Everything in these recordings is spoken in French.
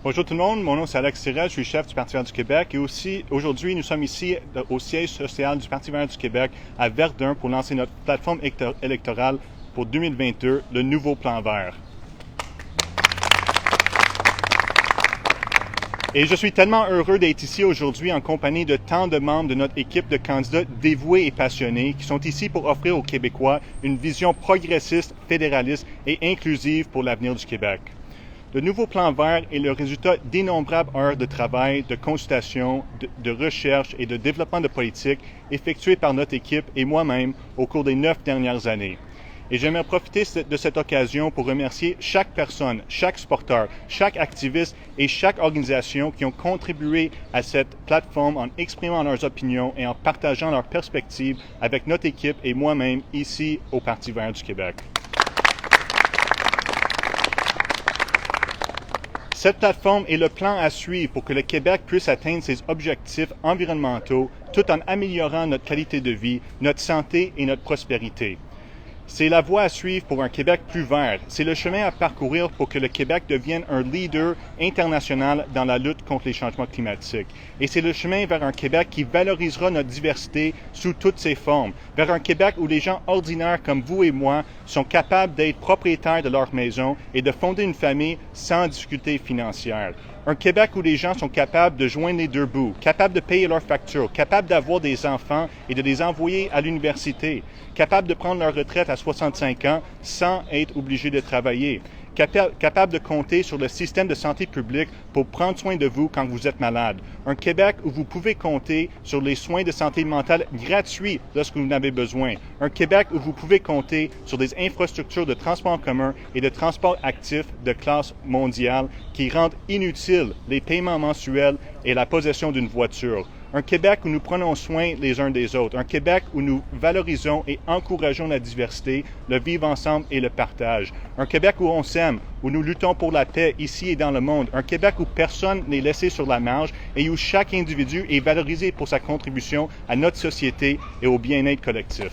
Bonjour tout le monde, mon nom c'est Alex Tirel, je suis chef du Parti vert du Québec et aussi aujourd'hui nous sommes ici au siège social du Parti vert du Québec à Verdun pour lancer notre plateforme électorale pour 2022, le nouveau plan vert. Et je suis tellement heureux d'être ici aujourd'hui en compagnie de tant de membres de notre équipe de candidats dévoués et passionnés qui sont ici pour offrir aux Québécois une vision progressiste, fédéraliste et inclusive pour l'avenir du Québec. Le nouveau plan vert est le résultat d'innombrables heures de travail, de consultation, de recherche et de développement de politique effectuées par notre équipe et moi-même au cours des 9 dernières années. Et j'aimerais profiter de cette occasion pour remercier chaque personne, chaque sporteur, chaque activiste et chaque organisation qui ont contribué à cette plateforme en exprimant leurs opinions et en partageant leurs perspectives avec notre équipe et moi-même ici au Parti vert du Québec. Cette plateforme est le plan à suivre pour que le Québec puisse atteindre ses objectifs environnementaux tout en améliorant notre qualité de vie, notre santé et notre prospérité. C'est la voie à suivre pour un Québec plus vert. C'est le chemin à parcourir pour que le Québec devienne un leader international dans la lutte contre les changements climatiques. Et c'est le chemin vers un Québec qui valorisera notre diversité sous toutes ses formes, vers un Québec où les gens ordinaires comme vous et moi sont capables d'être propriétaires de leur maison et de fonder une famille sans difficulté financière. Un Québec où les gens sont capables de joindre les deux bouts, capables de payer leurs factures, capables d'avoir des enfants et de les envoyer à l'université, capables de prendre leur retraite à 65 ans sans être obligés de travailler, capable de compter sur le système de santé publique pour prendre soin de vous quand vous êtes malade. Un Québec où vous pouvez compter sur les soins de santé mentale gratuits lorsque vous en avez besoin. Un Québec où vous pouvez compter sur des infrastructures de transport en commun et de transport actif de classe mondiale qui rendent inutiles les paiements mensuels et la possession d'une voiture. Un Québec où nous prenons soin les uns des autres. Un Québec où nous valorisons et encourageons la diversité, le vivre ensemble et le partage. Un Québec où on s'aime, où nous luttons pour la paix ici et dans le monde. Un Québec où personne n'est laissé sur la marge et où chaque individu est valorisé pour sa contribution à notre société et au bien-être collectif.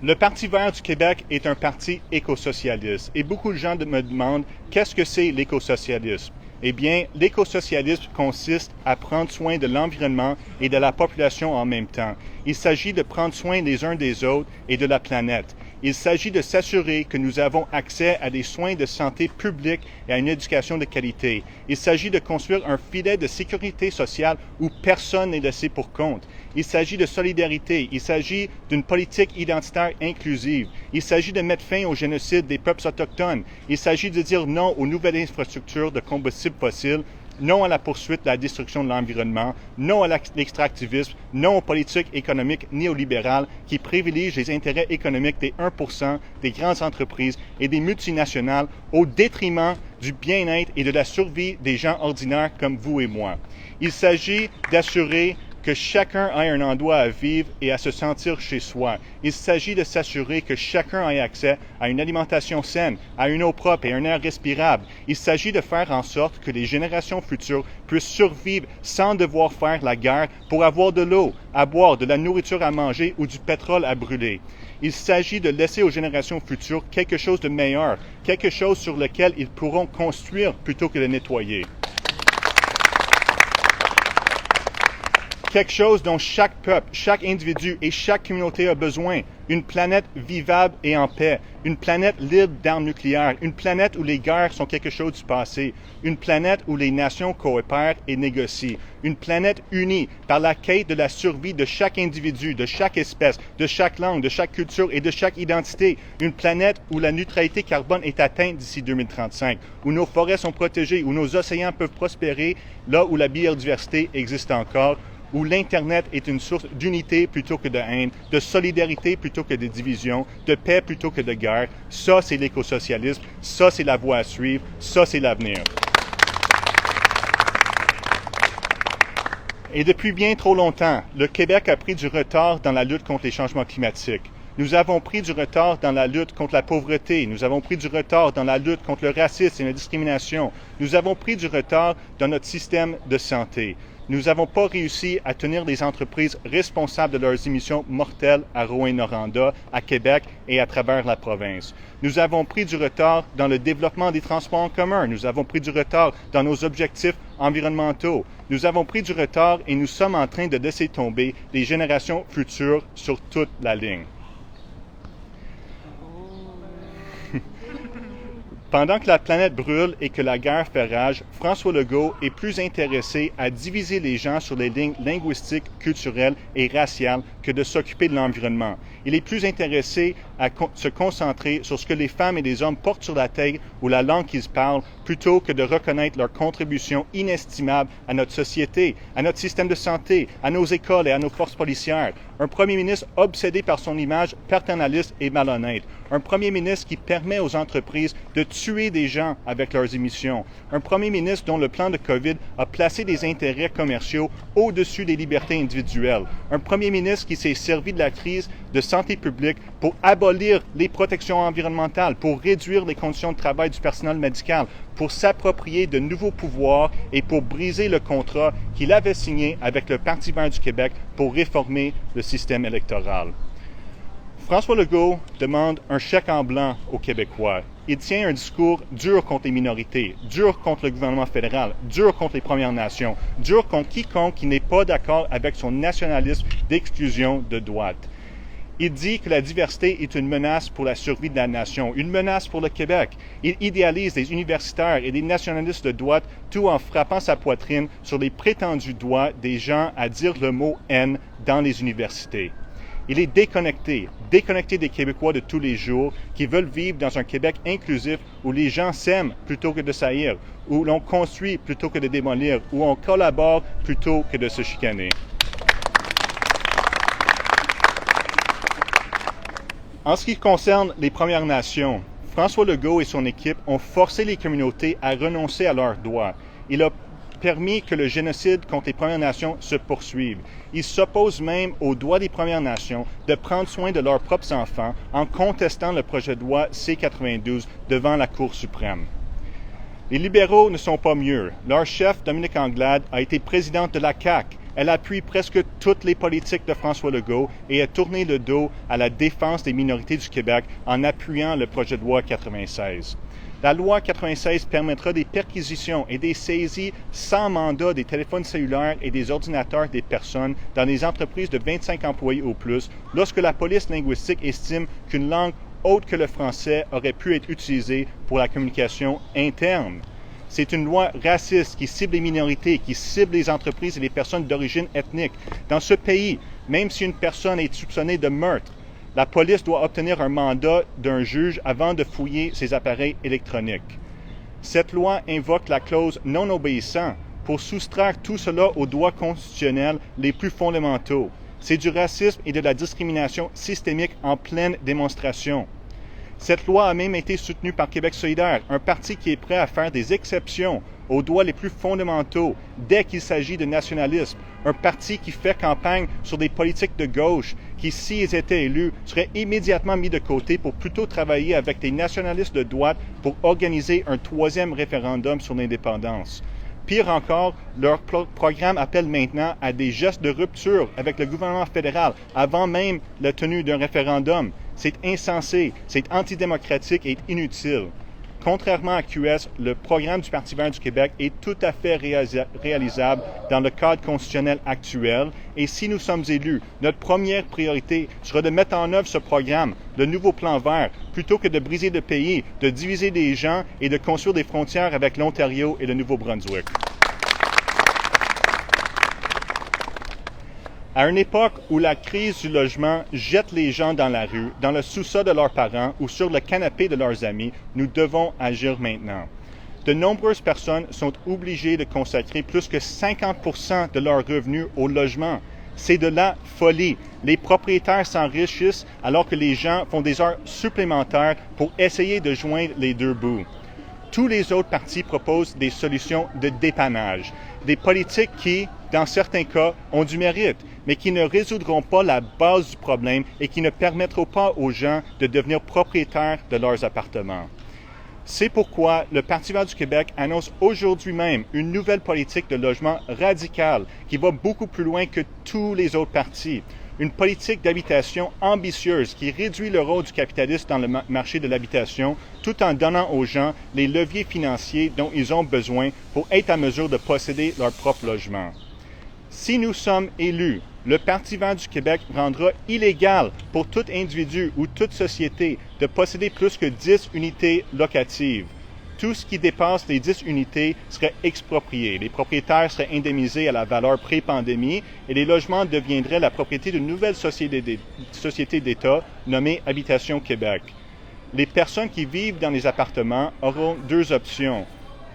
Le Parti vert du Québec est un parti écosocialiste et beaucoup de gens me demandent qu'est-ce que c'est l'écosocialisme? Eh bien, l'écosocialisme consiste à prendre soin de l'environnement et de la population en même temps. Il s'agit de prendre soin les uns des autres et de la planète. Il s'agit de s'assurer que nous avons accès à des soins de santé publique et à une éducation de qualité. Il s'agit de construire un filet de sécurité sociale où personne n'est laissé pour compte. Il s'agit de solidarité. Il s'agit d'une politique identitaire inclusive. Il s'agit de mettre fin au génocide des peuples autochtones. Il s'agit de dire non aux nouvelles infrastructures de combustibles fossiles, non à la poursuite de la destruction de l'environnement, non à l'extractivisme, non aux politiques économiques néolibérales qui privilégient les intérêts économiques des 1% des grandes entreprises et des multinationales au détriment du bien-être et de la survie des gens ordinaires comme vous et moi. Il s'agit d'assurer que chacun ait un endroit à vivre et à se sentir chez soi. Il s'agit de s'assurer que chacun ait accès à une alimentation saine, à une eau propre et un air respirable. Il s'agit de faire en sorte que les générations futures puissent survivre sans devoir faire la guerre pour avoir de l'eau à boire, de la nourriture à manger ou du pétrole à brûler. Il s'agit de laisser aux générations futures quelque chose de meilleur, quelque chose sur lequel ils pourront construire plutôt que de nettoyer. Quelque chose dont chaque peuple, chaque individu et chaque communauté a besoin. Une planète vivable et en paix. Une planète libre d'armes nucléaires. Une planète où les guerres sont quelque chose du passé. Une planète où les nations coopèrent et négocient. Une planète unie par la quête de la survie de chaque individu, de chaque espèce, de chaque langue, de chaque culture et de chaque identité. Une planète où la neutralité carbone est atteinte d'ici 2035. Où nos forêts sont protégées, où nos océans peuvent prospérer, là où la biodiversité existe encore, où l'Internet est une source d'unité plutôt que de haine, de solidarité plutôt que de division, de paix plutôt que de guerre. Ça, c'est l'écosocialisme. Ça, c'est la voie à suivre. Ça, c'est l'avenir. Et depuis bien trop longtemps, le Québec a pris du retard dans la lutte contre les changements climatiques. Nous avons pris du retard dans la lutte contre la pauvreté. Nous avons pris du retard dans la lutte contre le racisme et la discrimination. Nous avons pris du retard dans notre système de santé. Nous n'avons pas réussi à tenir les entreprises responsables de leurs émissions mortelles à Rouyn-Noranda, à Québec et à travers la province. Nous avons pris du retard dans le développement des transports en commun. Nous avons pris du retard dans nos objectifs environnementaux. Nous avons pris du retard et nous sommes en train de laisser tomber les générations futures sur toute la ligne. Pendant que la planète brûle et que la guerre fait rage, François Legault est plus intéressé à diviser les gens sur les lignes linguistiques, culturelles et raciales que de s'occuper de l'environnement. Il est plus intéressé à se concentrer sur ce que les femmes et les hommes portent sur la tête ou la langue qu'ils parlent, plutôt que de reconnaître leur contribution inestimable à notre société, à notre système de santé, à nos écoles et à nos forces policières. Un premier ministre obsédé par son image paternaliste et malhonnête. Un premier ministre qui permet aux entreprises de tuer des gens avec leurs émissions. Un premier ministre dont le plan de COVID a placé des intérêts commerciaux au-dessus des libertés individuelles. Un premier ministre qui s'est servi de la crise de santé publique pour abolir les protections environnementales, pour réduire les conditions de travail du personnel médical, pour s'approprier de nouveaux pouvoirs et pour briser le contrat qu'il avait signé avec le Parti vert du Québec pour réformer le système électoral. François Legault demande un chèque en blanc aux Québécois. Il tient un discours dur contre les minorités, dur contre le gouvernement fédéral, dur contre les Premières Nations, dur contre quiconque qui n'est pas d'accord avec son nationalisme d'exclusion de droite. Il dit que la diversité est une menace pour la survie de la nation, une menace pour le Québec. Il idéalise des universitaires et des nationalistes de droite, tout en frappant sa poitrine sur les prétendus droits des gens à dire le mot « haine » dans les universités. Il est déconnecté des Québécois de tous les jours qui veulent vivre dans un Québec inclusif où les gens s'aiment plutôt que de s'haïr, où l'on construit plutôt que de démolir, où on collabore plutôt que de se chicaner. En ce qui concerne les Premières Nations, François Legault et son équipe ont forcé les communautés à renoncer à leurs droits. Il a permis que le génocide contre les Premières Nations se poursuive. Il s'oppose même au droit des Premières Nations de prendre soin de leurs propres enfants en contestant le projet de loi C-92 devant la Cour suprême. Les libéraux ne sont pas mieux. Leur chef, Dominique Anglade, a été présidente de la CAQ. Elle appuie presque toutes les politiques de François Legault et a tourné le dos à la défense des minorités du Québec en appuyant le projet de loi 96. La loi 96 permettra des perquisitions et des saisies sans mandat des téléphones cellulaires et des ordinateurs des personnes dans les entreprises de 25 employés ou plus lorsque la police linguistique estime qu'une langue autre que le français aurait pu être utilisée pour la communication interne. C'est une loi raciste qui cible les minorités, qui cible les entreprises et les personnes d'origine ethnique. Dans ce pays, même si une personne est soupçonnée de meurtre, la police doit obtenir un mandat d'un juge avant de fouiller ses appareils électroniques. Cette loi invoque la clause « non-obéissant » pour soustraire tout cela aux droits constitutionnels les plus fondamentaux. C'est du racisme et de la discrimination systémique en pleine démonstration. Cette loi a même été soutenue par Québec solidaire, un parti qui est prêt à faire des exceptions aux droits les plus fondamentaux dès qu'il s'agit de nationalisme, un parti qui fait campagne sur des politiques de gauche qui, s'ils étaient élus, seraient immédiatement mis de côté pour plutôt travailler avec des nationalistes de droite pour organiser un troisième référendum sur l'indépendance. Pire encore, leur programme appelle maintenant à des gestes de rupture avec le gouvernement fédéral avant même la tenue d'un référendum. C'est insensé, c'est antidémocratique et inutile. Contrairement à QS, le programme du Parti vert du Québec est tout à fait réalisable dans le cadre constitutionnel actuel et si nous sommes élus, notre première priorité sera de mettre en œuvre ce programme, le nouveau plan vert, plutôt que de briser le pays, de diviser les gens et de construire des frontières avec l'Ontario et le Nouveau-Brunswick. À une époque où la crise du logement jette les gens dans la rue, dans le sous-sol de leurs parents ou sur le canapé de leurs amis, nous devons agir maintenant. De nombreuses personnes sont obligées de consacrer plus que 50% de leurs revenus au logement. C'est de la folie. Les propriétaires s'enrichissent alors que les gens font des heures supplémentaires pour essayer de joindre les deux bouts. Tous les autres partis proposent des solutions de dépannage, des politiques qui, dans certains cas, ont du mérite, mais qui ne résoudront pas la base du problème et qui ne permettront pas aux gens de devenir propriétaires de leurs appartements. C'est pourquoi le Parti vert du Québec annonce aujourd'hui même une nouvelle politique de logement radicale qui va beaucoup plus loin que tous les autres partis. Une politique d'habitation ambitieuse qui réduit le rôle du capitalisme dans le marché de l'habitation tout en donnant aux gens les leviers financiers dont ils ont besoin pour être à mesure de posséder leur propre logement. Si nous sommes élus, le Parti vert du Québec rendra illégal pour tout individu ou toute société de posséder plus que 10 unités locatives. Tout ce qui dépasse les 10 unités serait exproprié. Les propriétaires seraient indemnisés à la valeur pré-pandémie et les logements deviendraient la propriété d'une nouvelle société d'État nommée Habitation Québec. Les personnes qui vivent dans les appartements auront deux options.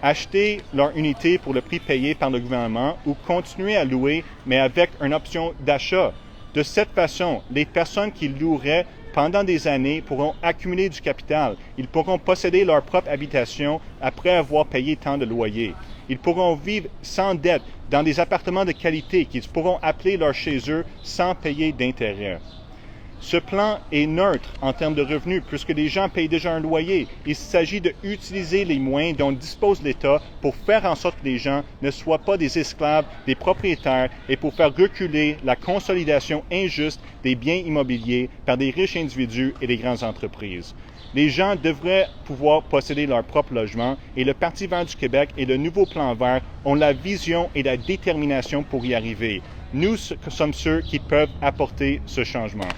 Acheter leur unité pour le prix payé par le gouvernement ou continuer à louer, mais avec une option d'achat. De cette façon, les personnes qui loueraient pendant des années pourront accumuler du capital. Ils pourront posséder leur propre habitation après avoir payé tant de loyer. Ils pourront vivre sans dette dans des appartements de qualité qu'ils pourront appeler leur chez eux sans payer d'intérêt. Ce plan est neutre en termes de revenus puisque les gens payent déjà un loyer. Il s'agit d'utiliser les moyens dont dispose l'État pour faire en sorte que les gens ne soient pas des esclaves, des propriétaires et pour faire reculer la consolidation injuste des biens immobiliers par des riches individus et des grandes entreprises. Les gens devraient pouvoir posséder leur propre logement et le Parti vert du Québec et le nouveau plan vert ont la vision et la détermination pour y arriver. Nous sommes ceux qui peuvent apporter ce changement.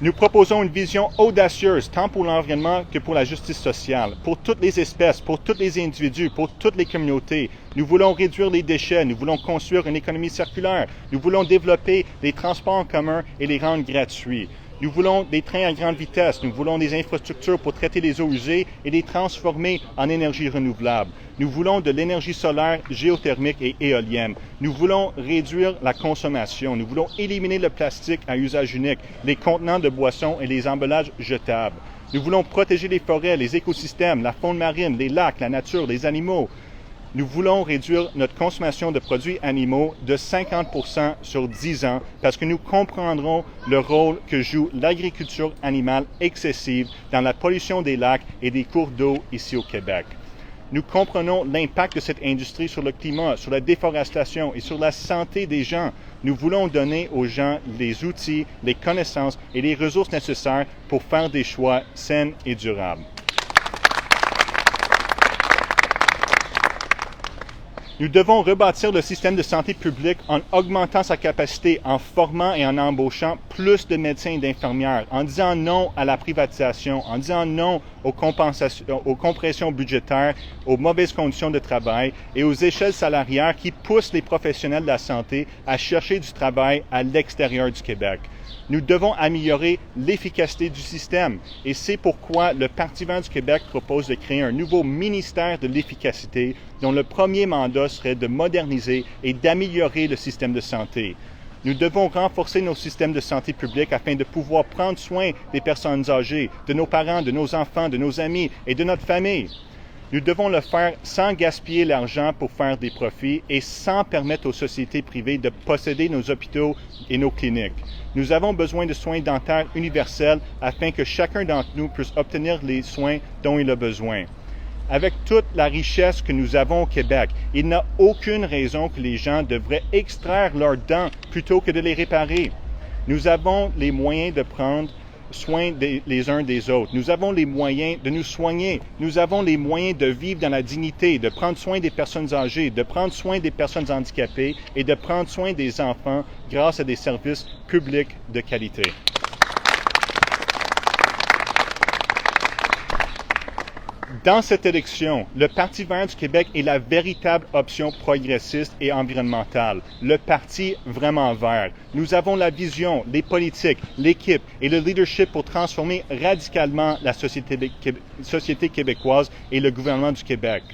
Nous proposons une vision audacieuse tant pour l'environnement que pour la justice sociale, pour toutes les espèces, pour tous les individus, pour toutes les communautés. Nous voulons réduire les déchets, nous voulons construire une économie circulaire, nous voulons développer les transports en commun et les rendre gratuits. Nous voulons des trains à grande vitesse, nous voulons des infrastructures pour traiter les eaux usées et les transformer en énergie renouvelable. Nous voulons de l'énergie solaire, géothermique et éolienne. Nous voulons réduire la consommation. Nous voulons éliminer le plastique à usage unique, les contenants de boissons et les emballages jetables. Nous voulons protéger les forêts, les écosystèmes, la faune marine, les lacs, la nature, les animaux. Nous voulons réduire notre consommation de produits animaux de 50% sur 10 ans parce que nous comprendrons le rôle que joue l'agriculture animale excessive dans la pollution des lacs et des cours d'eau ici au Québec. Nous comprenons l'impact de cette industrie sur le climat, sur la déforestation et sur la santé des gens. Nous voulons donner aux gens les outils, les connaissances et les ressources nécessaires pour faire des choix sains et durables. Nous devons rebâtir le système de santé publique en augmentant sa capacité, en formant et en embauchant plus de médecins et d'infirmières, en disant non à la privatisation, en disant non aux compressions budgétaires, aux mauvaises conditions de travail et aux échelles salariales qui poussent les professionnels de la santé à chercher du travail à l'extérieur du Québec. Nous devons améliorer l'efficacité du système et c'est pourquoi le Parti vert du Québec propose de créer un nouveau ministère de l'efficacité dont le premier mandat serait de moderniser et d'améliorer le système de santé. Nous devons renforcer nos systèmes de santé publique afin de pouvoir prendre soin des personnes âgées, de nos parents, de nos enfants, de nos amis et de notre famille. Nous devons le faire sans gaspiller l'argent pour faire des profits et sans permettre aux sociétés privées de posséder nos hôpitaux et nos cliniques. Nous avons besoin de soins dentaires universels afin que chacun d'entre nous puisse obtenir les soins dont il a besoin. Avec toute la richesse que nous avons au Québec, il n'y a aucune raison que les gens devraient extraire leurs dents plutôt que de les réparer. Nous avons les moyens de prendre soin les uns des autres. Nous avons les moyens de nous soigner. Nous avons les moyens de vivre dans la dignité, de prendre soin des personnes âgées, de prendre soin des personnes handicapées et de prendre soin des enfants grâce à des services publics de qualité. Dans cette élection, le Parti vert du Québec est la véritable option progressiste et environnementale, le Parti vraiment vert. Nous avons la vision, les politiques, l'équipe et le leadership pour transformer radicalement la société québécoise et le gouvernement du Québec.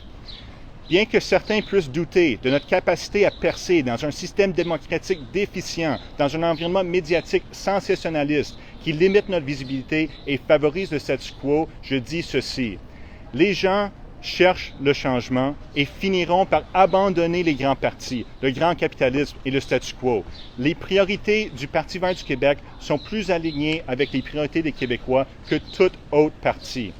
Bien que certains puissent douter de notre capacité à percer dans un système démocratique déficient, dans un environnement médiatique sensationnaliste, qui limitent notre visibilité et favorisent le statu quo, je dis ceci. Les gens cherchent le changement et finiront par abandonner les grands partis, le grand capitalisme et le statu quo. Les priorités du Parti vert du Québec sont plus alignées avec les priorités des Québécois que toute autre parti.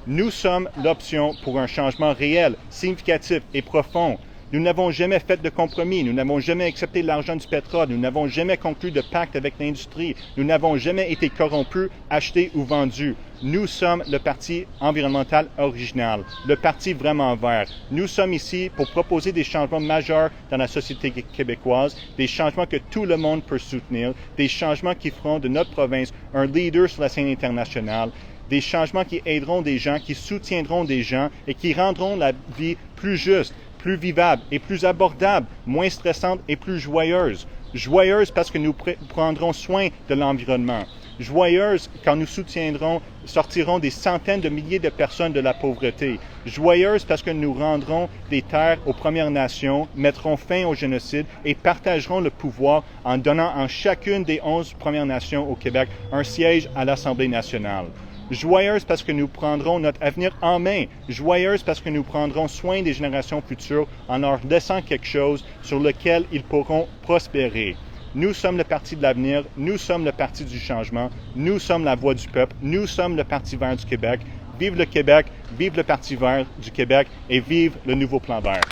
Nous sommes l'option pour un changement réel, significatif et profond. Nous n'avons jamais fait de compromis, nous n'avons jamais accepté l'argent du pétrole, nous n'avons jamais conclu de pacte avec l'industrie, nous n'avons jamais été corrompus, achetés ou vendus. Nous sommes le parti environnemental original, le parti vraiment vert. Nous sommes ici pour proposer des changements majeurs dans la société québécoise, des changements que tout le monde peut soutenir, des changements qui feront de notre province un leader sur la scène internationale, des changements qui aideront des gens, qui soutiendront des gens et qui rendront la vie plus juste, plus vivable et plus abordable, moins stressante et plus joyeuse. Joyeuse parce que nous prendrons soin de l'environnement. Joyeuse quand nous sortirons des centaines de milliers de personnes de la pauvreté. Joyeuse parce que nous rendrons des terres aux Premières Nations, mettrons fin au génocide et partagerons le pouvoir en donnant à chacune des 11 Premières Nations au Québec un siège à l'Assemblée nationale. Joyeuse parce que nous prendrons notre avenir en main. Joyeuse parce que nous prendrons soin des générations futures en leur laissant quelque chose sur lequel ils pourront prospérer. Nous sommes le parti de l'avenir, nous sommes le parti du changement, nous sommes la voix du peuple, nous sommes le Parti vert du Québec. Vive le Québec, vive le Parti vert du Québec et vive le nouveau plan vert.